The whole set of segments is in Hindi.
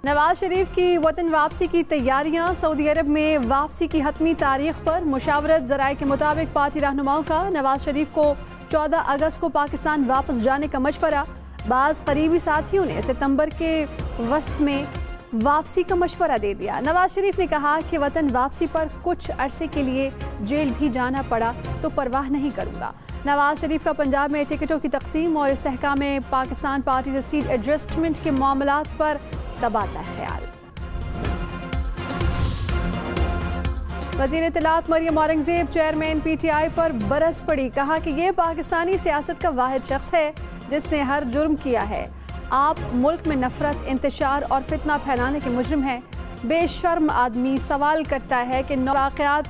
नवाज शरीफ की वतन वापसी की तैयारियां। सऊदी अरब में वापसी की हतमी तारीख पर मुशावरत। ज़राए के मुताबिक पार्टी रहनुमाओं का नवाज शरीफ को 14 अगस्त को पाकिस्तान वापस जाने का मशवरा। बाज़ करीबी साथियों ने सितंबर के वस्त में वापसी का मशवरा दे दिया। नवाज शरीफ ने कहा कि वतन वापसी पर कुछ अरसे के लिए जेल भी जाना पड़ा तो परवाह नहीं करूंगा। नवाज शरीफ का पंजाब में टिकटों की तकसीम और इस्तेहकाम में पाकिस्तान पार्टी से सीट एडजस्टमेंट के मामलात पर तबादला ख्याल। वज़ीर इत्तलात मरियम औरंगज़ेब चेयरमैन PTI पर बरस पड़ी। कहा कि ये पाकिस्तानी सियासत का वाहिद शख्स है जिसने हर जुर्म किया है। आप मुल्क में नफरत, इंतशार और फितना फैलाने के मुजरिम हैं। बेशर्म आदमी सवाल करता है कि वाक़यात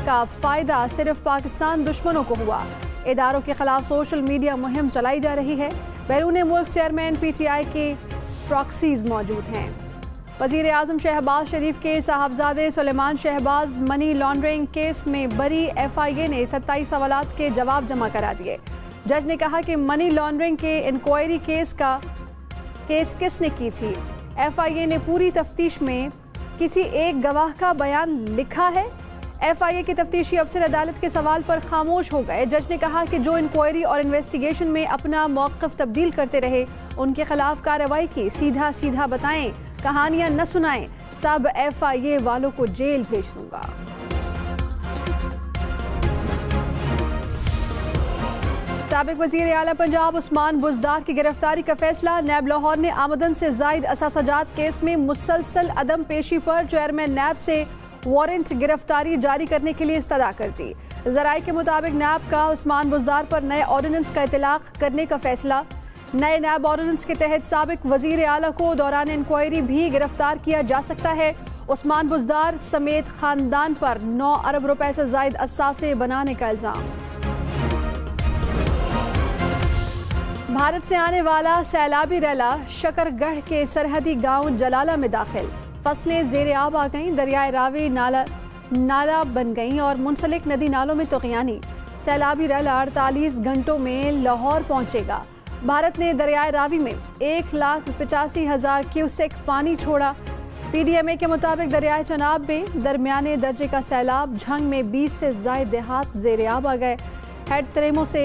का फ़ायदा सिर्फ पाकिस्तान दुश्मनों को हुआ। इदारों के खिलाफ सोशल मीडिया मुहिम चलाई जा रही है। बैरून मुल्क चेयरमैन PTI के प्रॉक्सीज मौजूद हैं। वज़ीर आज़म शहबाज शरीफ के साहबजादे Suleman Shehbaz money laundering case में बरी FIA ने 27 सवालात के जवाब जमा करा दिए। जज ने कहा कि मनी लॉन्ड्रिंग के इंक्वायरी केस किसने की थी। FIA ने पूरी तफ्तीश में किसी एक गवाह का बयान लिखा है। FIA के तफ्तीशी अफसर अदालत के सवाल पर खामोश हो गए। जज ने कहा कि जो इंक्वायरी और इन्वेस्टिगेशन में अपना मौक़िफ़ तब्दील करते रहे उनके खिलाफ कार्रवाई की। सीधा सीधा बताएं, कहानियां न सुनाएं। सब FIA वालों को जेल भेज दूंगा। साबिक वज़ीर आला पंजाब उस्मान बुज़दार की गिरफ्तारी का फैसला। नैब लाहौर ने आमदन से ज़ायद असासाजात केस में मुसलसल अदम पेशी पर चेयरमैन नैब से वारंट गिरफ्तारी जारी करने के लिए इस्तदा कर दी। ज़राए के मुताबिक नैब का उस्मान बुज़दार पर नए ऑर्डिनेंस का इतलाक़ करने का फैसला। नए नैब ऑर्डिनेंस के तहत साबिक वज़ीर आला को दौरान इंक्वायरी भी गिरफ्तार किया जा सकता है। उस्मान बुज़दार समेत ख़ानदान पर 9 अरब रुपए से ज़ायद असासे बनाने का इल्ज़ाम। भारत से आने वाला सैलाबी रैला शकरगढ़ के सरहदी गांव जलाला में दाखिल। फसलें ज़ेरे आब आ गईं। दरियाए रावी नाला बन गईं और मुंसलिक नदी नालों में तुग़यानी। सैलाबी रैला 48 घंटों में लाहौर पहुंचेगा। भारत ने दरियाए रावी में 1,85,000 क्यूसेक पानी छोड़ा। PDMA के मुताबिक दरियाए चनाब में दरमियाने दर्जे का सैलाब। झंग में 20 से ज़ायद देहात ज़ेरे आब आ गए। हेड तरेमो से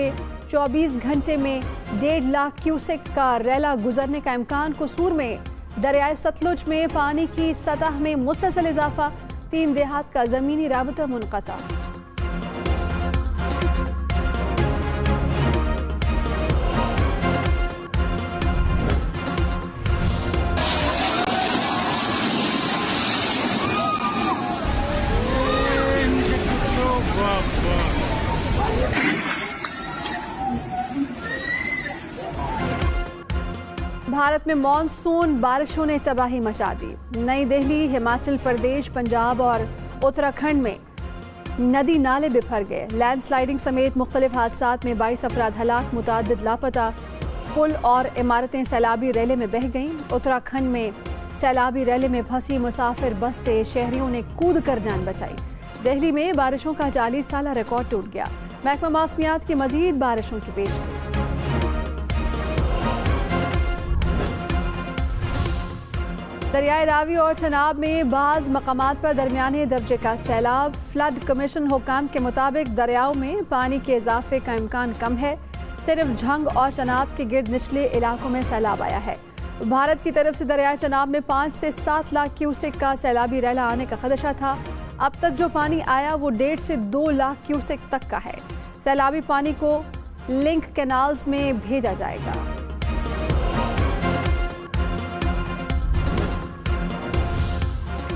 24 घंटे में 1.5 लाख क्यूसेक का रैला गुजरने का इम्कान। कसूर में दरियाए सतलुज में पानी की सतह में मुसलसल इजाफा। 3 देहात का ज़मीनी राबता मुनक़ता। भारत में मॉनसून बारिशों ने तबाही मचा दी। नई दिल्ली, हिमाचल प्रदेश, पंजाब और उत्तराखंड में नदी नाले बिफर गए। लैंडस्लाइडिंग समेत मुख्तलिफ हादसात में 22 अफराद हलाक, मुतादिद लापता। पुल और इमारतें सैलाबी रैले में बह गईं। उत्तराखंड में सैलाबी रैले में फंसी मुसाफिर बस से शहरियों ने कूद कर जान बचाई। दिल्ली में बारिशों का 40 साल रिकॉर्ड टूट गया। महकमा मौसमियात की मजीद बारिशों की पेशगोई। दरियाए रावी और चनाब में बाज़ मकामात पर दरमियाने दर्जे का सैलाब। फ्लड कमीशन हुकाम के मुताबिक दरियाओं में पानी के इजाफे का इम्कान कम है। सिर्फ झंग और चनाब के गिर्द निचले इलाकों में सैलाब आया है। भारत की तरफ से दरियाए चनाब में 5 से 7 लाख क्यूसेक का सैलाबी रैला आने का खदशा था। अब तक जो पानी आया वो 1.5 से 2 लाख क्यूसेक तक का है। सैलाबी पानी को लिंक कैनाल्स में भेजा जाएगा।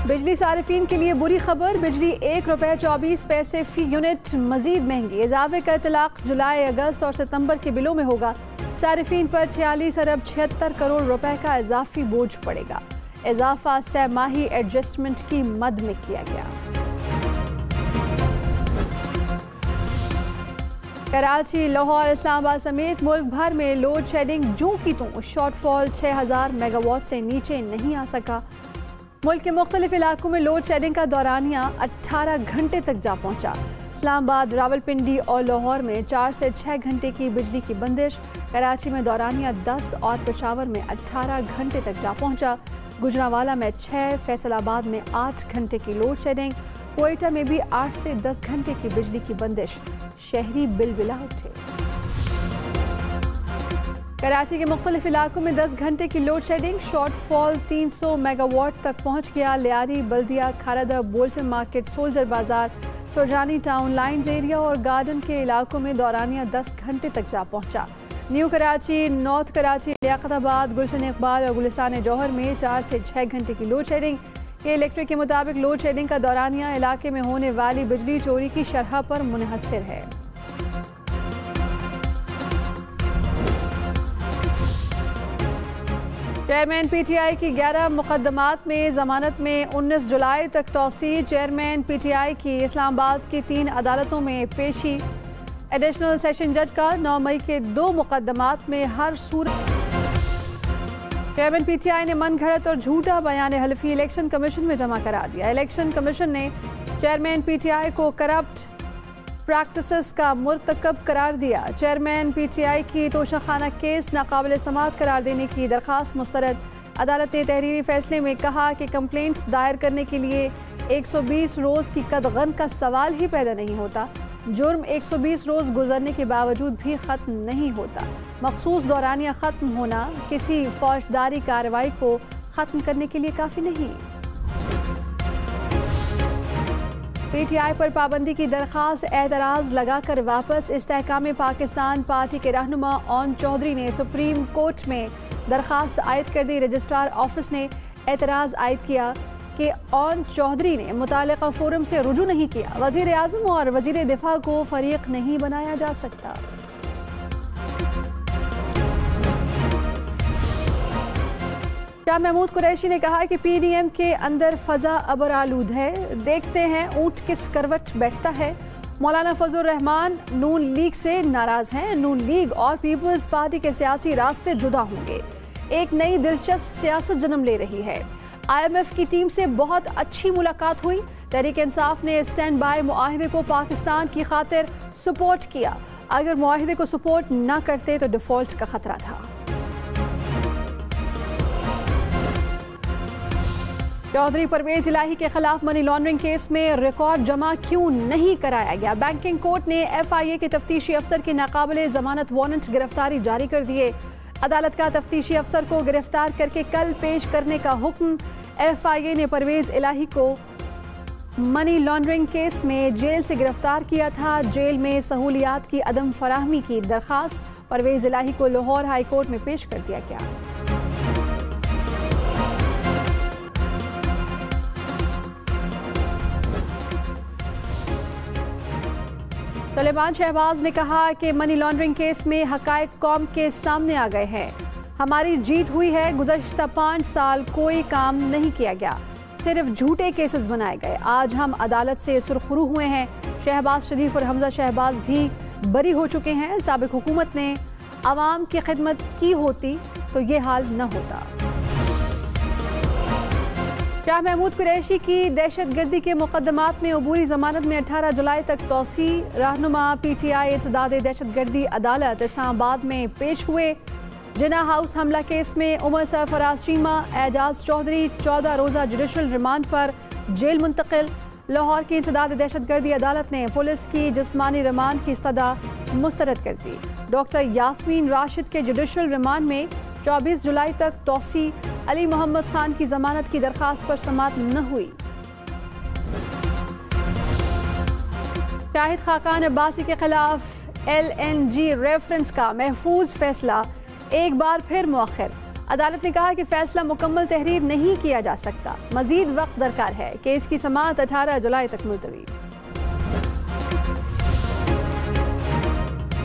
बिजली सारिफीन के लिए बुरी खबर। बिजली ₹1.24 फी यूनिट मजीद महंगी। इजाफे का इतलाक जुलाई, अगस्त और सितंबर के बिलों में होगा। सारिफीन पर 46 अरब 76 करोड़ रुपए का इजाफी बोझ पड़ेगा। इजाफा सहमाही एडजस्टमेंट की मद में किया गया। कराची, लाहौर, इस्लामाबाद समेत मुल्क भर में लोड शेडिंग जूं की तूं। शॉर्टफॉल 6000 मेगावाट से नीचे नहीं आ सका। मुल्क के मुख्तलिफ इलाकों में लोड शेडिंग का दौरानिया 18 घंटे तक जा पहुंचा। इस्लामाबाद, रावलपिंडी और लाहौर में 4 से 6 घंटे की बिजली की बंदिश। कराची में दौरानिया 10 और पेशावर में 18 घंटे तक जा पहुंचा। गुजरांवाला में 6, फैसलाबाद में 8 घंटे की लोड शेडिंग, क्वेटा में भी 8 से 10 घंटे की बिजली की बंदिश। शहरी बिलबिला उठे। कराची के मुख्तलिफ इलाकों में 10 घंटे की लोड शेडिंग, शॉर्टफॉल 300 मेगावाट तक पहुंच गया। लियारी, बल्दिया, खारदा, बोल्टन मार्केट, सोल्जर बाजार, सुरजानी टाउन, लाइन्स एरिया और गार्डन के इलाकों में दौरानिया 10 घंटे तक जा पहुंचा। न्यू कराची, नॉर्थ कराची, लियाकताबाद, गुलशन इकबाल और गुलिस्तान जौहर में 4 से 6 घंटे की लोड शेडिंग। के इलेक्ट्रिक के मुताबिक लोड शेडिंग का दौरानिया इलाके में होने वाली बिजली चोरी की शरह पर मुनहसर है। चेयरमैन पीटीआई की 11 मुकदमात में जमानत में 19 जुलाई तक तौसी। चेयरमैन पीटीआई की इस्लामाबाद की 3 अदालतों में पेशी। एडिशनल सेशन जज का 9 मई के 2 मुकदमात में हर सूरत। चेयरमैन पीटीआई ने मनगढ़ंत और झूठा बयान हल्फी इलेक्शन कमीशन में जमा करा दिया। इलेक्शन कमीशन ने चेयरमैन पीटीआई को करप्ट प्रैक्टिसेस का मुर्तकब करार दिया। चेयरमैन पीटीआई की तोशाखाना केस नाकाबिल समाअत करार देने की दरख्वास्त मुस्तरद। अदालत ने तहरीरी फैसले में कहा कि कंप्लेंट्स दायर करने के लिए 120 रोज़ की कदगन का सवाल ही पैदा नहीं होता। जुर्म 120 रोज़ गुजरने के बावजूद भी ख़त्म नहीं होता। मखसूस दौरानिया ख़त्म होना किसी फौजदारी कार्रवाई को ख़त्म करने के लिए काफ़ी नहीं। पीटीआई पर पाबंदी की दरख्वास्त एतराज़ लगाकर वापस। इस्तेहकाम पाकिस्तान पार्टी के रहनुमा ओन चौधरी ने सुप्रीम कोर्ट में दरख्वास्त आयद कर दी। रजिस्ट्रार ऑफिस ने एतराज़ आयद किया कि ओन चौधरी ने मुतालिका फोरम से रुजू नहीं किया। वज़ीर आज़म और वज़ीर दिफा को फरीक नहीं बनाया जा सकता। शाह महमूद कुरैशी ने कहा कि पीडीएम के अंदर फजा अबर आलूद है, देखते हैं ऊंट किस करवट बैठता है। मौलाना फजलुर रहमान नून लीग से नाराज हैं। नून लीग और पीपल्स पार्टी के सियासी रास्ते जुदा होंगे। एक नई दिलचस्प सियासत जन्म ले रही है। IMF की टीम से बहुत अच्छी मुलाकात हुई। तहरीक इंसाफ ने स्टैंड बाय मुआहिदे को पाकिस्तान की खातिर सपोर्ट किया। अगर मुआहिदे को सपोर्ट न करते तो डिफॉल्ट का खतरा था। चौधरी परवेज इलाही के खिलाफ मनी लॉन्ड्रिंग केस में रिकॉर्ड जमा क्यों नहीं कराया गया। बैंकिंग कोर्ट ने FIA के तफ्तीशी अफसर की नाकाबिले जमानत वारंट गिरफ्तारी जारी कर दिए। अदालत का तफ्तीशी अफसर को गिरफ्तार करके कल पेश करने का हुक्म। FIA ने परवेज इलाही को मनी लॉन्ड्रिंग केस में जेल से गिरफ्तार किया था। जेल में सहूलियात की अदम फराहमी की दरखास्त परवेज इलाही को लाहौर हाई कोर्ट में पेश कर दिया गया। तलेबान शहबाज ने कहा कि मनी लॉन्ड्रिंग केस में हकायक कौम के सामने आ गए हैं। हमारी जीत हुई है। गुज़श्ता 5 साल कोई काम नहीं किया गया, सिर्फ झूठे केसेस बनाए गए। आज हम अदालत से सुरखरू हुए हैं। शहबाज शरीफ और हमजा शहबाज भी बरी हो चुके हैं। साबिक हुकूमत ने आवाम की खिदमत की होती तो ये हाल न होता। शाह महमूद कुरैशी की दहशतगर्दी के मुकदमात में अबूरी जमानत में 18 जुलाई तक तौसी। रहनुमा PTI इत्तदाद दहशतगर्दी अदालत इस्लामाबाद में पेश हुए। जिना हाउस हमला केस में उमर सरफराज चीमा, एजाज चौधरी 14 रोज़ा जुडिशल रिमांड पर जेल मुंतकिल। लाहौर की इत्तदाद दहशतगर्दी अदालत ने पुलिस की जिस्मानी रिमांड की इस्तदा मुस्तरद कर दी। डॉक्टर यास्मीन राशिद के जुडिशल रिमांड में 24 जुलाई तक तौसी। अली मोहम्मद खान की जमानत की दरखास्त पर समाअत न हुई। शाहिद खाकान अब्बासी के खिलाफ LNG रेफरेंस का महफूज फैसला एक बार फिर मुअख्खर। अदालत ने कहा कि फैसला मुकम्मल तहरीर नहीं किया जा सकता, मजीद वक्त दरकार है। केस की समाअत 18 जुलाई तक मुलतवी।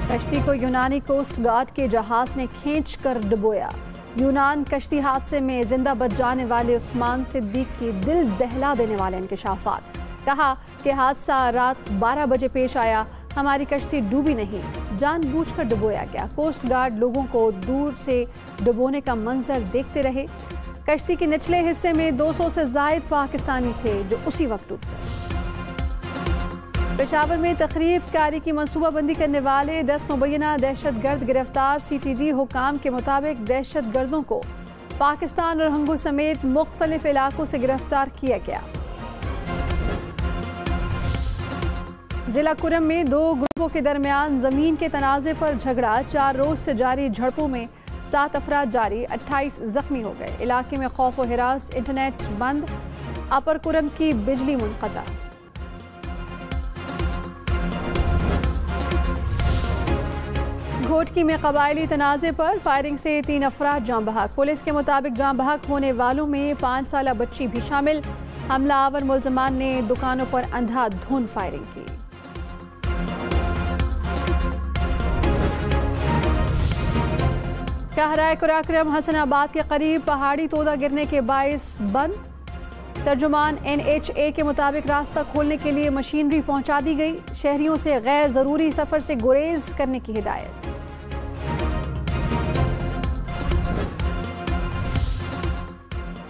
कश्ती को यूनानी कोस्ट गार्ड के जहाज ने खींच कर डुबोया। यूनान कश्ती हादसे में जिंदा बच जाने वाले उस्मान सिद्दीक की दिल दहला देने वाले इंकशाफात। कहा कि हादसा रात 12 बजे पेश आया। हमारी कश्ती डूबी नहीं, जानबूझकर डुबोया गया। कोस्ट गार्ड लोगों को दूर से डुबोने का मंजर देखते रहे। कश्ती के निचले हिस्से में 200 से जायद पाकिस्तानी थे जो उसी वक्त डूब गए। पेशावर में तकरीब कारी की मनसूबाबंदी करने वाले 10 मुबैना दहशतगर्द गिरफ्तार। CTD हुकाम के मुताबिक दहशतगर्दों को पाकिस्तान और हंगू समेत मुख्तलिफ इलाकों से गिरफ्तार किया गया। जिला कुरम में 2 ग्रुपों के दरमियान जमीन के तनाज़े पर झगड़ा, 4 रोज से जारी झड़पों में 7 अफराद जारी, 28 जख्मी हो गए। इलाके में खौफ व हिरास, इंटरनेट बंद, अपर कुरम की बिजली मुनक़ता। घोटकी में कबायली तनाज़े पर फायरिंग से 3 अफराद जाँ बहक। पुलिस के मुताबिक जाँ बहक होने वालों में 5 साला बच्ची भी शामिल। हमलावर मुल्ज़मान ने दुकानों पर अंधाधुंध फायरिंग की। शाहराह कुराक्रम हसनाबाद के करीब पहाड़ी तोदा गिरने के बायस बंद। तर्जुमान NHA के मुताबिक रास्ता खोलने के लिए मशीनरी पहुंचा दी गई। शहरियों से गैर जरूरी सफर से गुरेज करने की हिदायत।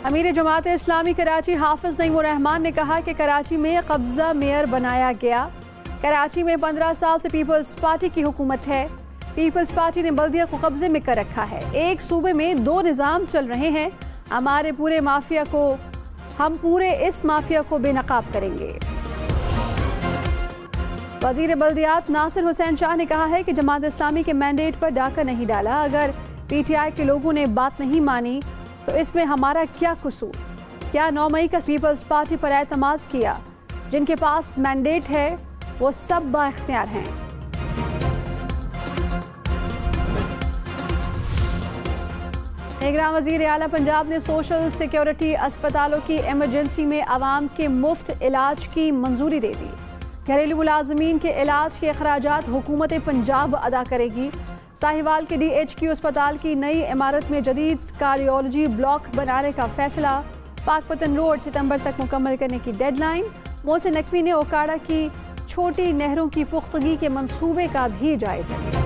अमीर जमात इस्लामी कराची हाफिज नईमुर रहमान ने कहा कि कराची में कब्जा मेयर बनाया गया। कराची में 15 साल से पीपल्स पार्टी की हुकूमत है। पीपल्स पार्टी ने बल्दिया को कब्जे में कर रखा है। एक सूबे में 2 निज़ाम चल रहे हैं। हम पूरे इस माफिया को बेनकाब करेंगे। वजीर बल्दियात नासिर हुसैन शाह ने कहा है कि जमात इस्लामी के मैंडेट पर डाका नहीं डाला। अगर PTI के लोगों ने बात नहीं मानी तो इसमें हमारा क्या कसूर? क्या 9 मई का पीपल्स पार्टी पर एतमाद किया? जिनके पास मैंडेट है वो सब बाइख्तियार हैं। निगरान वजीर आला पंजाब ने सोशल सिक्योरिटी अस्पतालों की इमरजेंसी में आवाम के मुफ्त इलाज की मंजूरी दे दी। घरेलू मुलाजमीन के इलाज के अखराजात हुकूमत पंजाब अदा करेगी। साहिवाल के DHQ अस्पताल की नई इमारत में जदीद कार्डियोलॉजी ब्लॉक बनाने का फैसला। पाकपतन रोड सितंबर तक मुकम्मल करने की डेडलाइन। मोहसिन नकवी ने ओकाड़ा की छोटी नहरों की पुख्तगी के मंसूबे का भी जायजा लिया।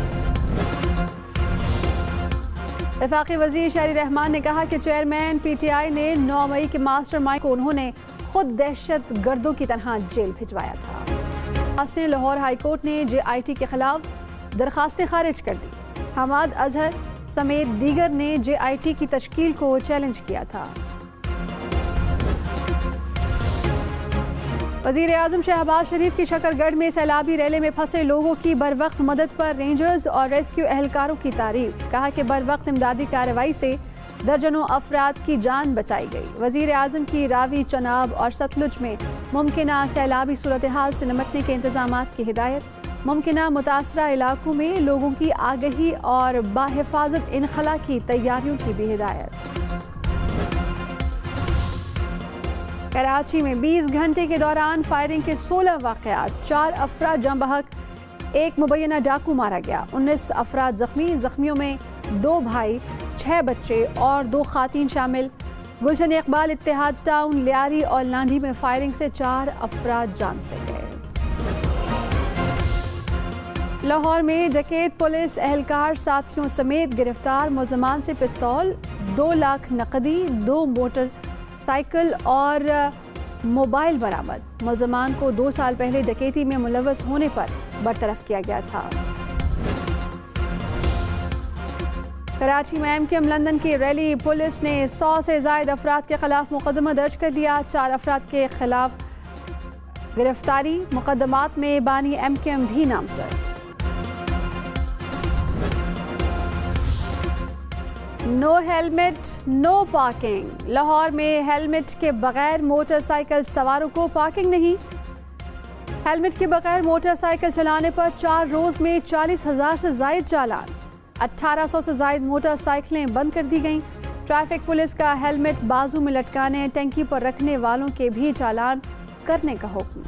वफाकी वजीर शहरी रहमान ने कहा कि चेयरमैन PTI ने 9 मई के मास्टरमाइंड को उन्होंने खुद दहशत गर्दों की तरह जेल भिजवाया था। लाहौर हाईकोर्ट ने JIT के खिलाफ दरखास्तें खारिज कर दी। हमाद अजहर समेत दीगर ने JIT की तश्कील को चैलेंज किया था। वजीर आजम शहबाज शरीफ की शकरगढ़ में सैलाबी रैली में फंसे लोगों की बरवक्त मदद पर रेंजर्स और रेस्क्यू एहलकारों की तारीफ। कहा कि बरवक्त इमदादी कार्रवाई से दर्जनों अफराद की जान बचाई गई। वजीर आजम की रावी, चनाब और सतलुज में मुमकिना सैलाबी सूरत हाल से निपटने के इंतजाम की हिदायत। मुमकिना मुतासरा इलाकों में लोगों की आगही और बाहिफाजत इनखला की तैयारियों की भी हिदायत। कराची में 20 घंटे के दौरान फायरिंग के 16 वाक़यात, 4 अफराद जाँ बहक, 1 मुबैना डाकू मारा गया, 19 अफराद जख्मी। जख्मियों में 2 भाई, 6 बच्चे और 2 खातीन शामिल। गुलशन इकबाल, इत्तेहाद टाउन, लियारी और लांडी में फायरिंग से 4 अफराद जान से गए। लाहौर में डकैत पुलिस एहलकार साथियों समेत गिरफ्तार। मुल्ज़मान से पिस्तौल, 2 लाख नकदी, 2 मोटरसाइकिल और मोबाइल बरामद। मुल्ज़मान को 2 साल पहले डकैती में मुलव्वस होने पर बरतरफ किया गया था। कराची में MKM लंदन की रैली। पुलिस ने 100 से ज़ायद अफराद के खिलाफ मुकदमा दर्ज कर लिया। 4 अफराद के खिलाफ गिरफ्तारी। मुकदमात में बानी MKM भी नामजद। No helmet no parking. Lahore में हेलमेट के बगैर मोटरसाइकिल सवारों को पार्किंग नहीं। हेलमेट के बगैर मोटरसाइकिल चलाने पर 4 रोज में 40,000 से जायद चालान। 1800 से जायद मोटरसाइकिलें बंद कर दी गईं। ट्रैफिक पुलिस का हेलमेट बाजू में लटकाने, टंकी पर रखने वालों के भी चालान करने का हुक्म।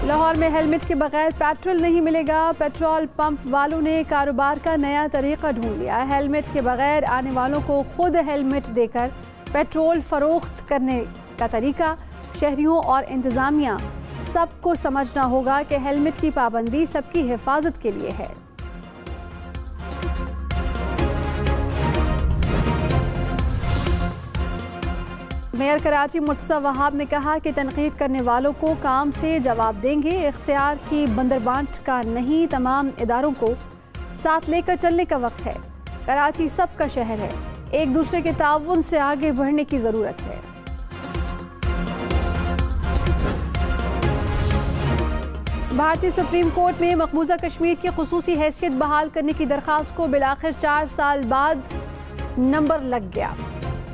लाहौर में हेलमेट के बगैर पेट्रोल नहीं मिलेगा। पेट्रोल पंप वालों ने कारोबार का नया तरीका ढूंढ लिया। हेलमेट के बगैर आने वालों को खुद हेलमेट देकर पेट्रोल फरोख्त करने का तरीका। शहरियों और इंतजामिया सबको समझना होगा कि हेलमेट की पाबंदी सबकी हिफाजत के लिए है। मेयर कराची मुर्तज़ा वहाब ने कहा कि तनकीद करने वालों को काम से जवाब देंगे। इख्तियार की बंदरबांट का नहीं, तमाम इदारों को साथ लेकर चलने का वक्त है। कराची सबका शहर है, एक दूसरे के ताउन से आगे बढ़ने की जरूरत है। भारतीय सुप्रीम कोर्ट में मकबूजा कश्मीर की खुसूसी हैसियत बहाल करने की दरख्वास्त को बिलाखिर 4 साल बाद नंबर लग गया।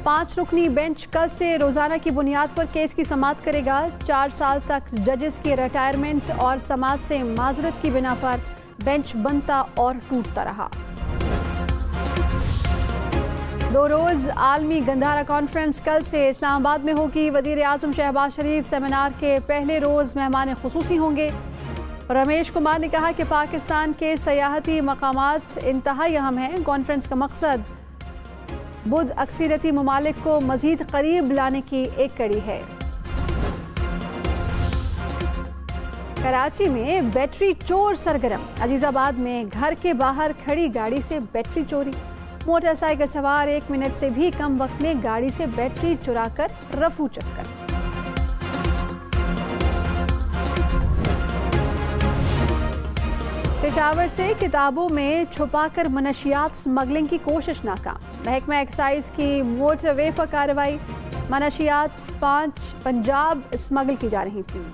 5 रुकनी बेंच कल से रोजाना की बुनियाद पर केस की समाअत करेगा। 4 साल तक जजेस की रिटायरमेंट और समाज से माजरत की बिना पर बेंच बनता और टूटता रहा। 2 रोज आलमी गंधारा कॉन्फ्रेंस कल से इस्लामाबाद में होगी। वजीर आजम शहबाज शरीफ सेमिनार के पहले रोज मेहमान खुसूसी होंगे। रमेश कुमार ने कहा कि पाकिस्तान के सयाहती मकामात इंतहाई अहम हैं। कॉन्फ्रेंस का मकसद बुद्ध अक्सरियती ममालिक को मजीद करीब लाने की एक कड़ी है। कराची में बैटरी चोर सरगर्म। अजीजाबाद में घर के बाहर खड़ी गाड़ी से बैटरी चोरी। मोटरसाइकिल सवार 1 मिनट से भी कम वक्त में गाड़ी से बैटरी चुराकर रफू चक्कर। पेशावर से किताबों में छुपाकर मनशियात स्मगलिंग की कोशिश नाकाम। महकमा एक्साइज की मोटरवे पर कार्रवाई। मनशियात 5 पंजाब स्मगल की जा रही थी।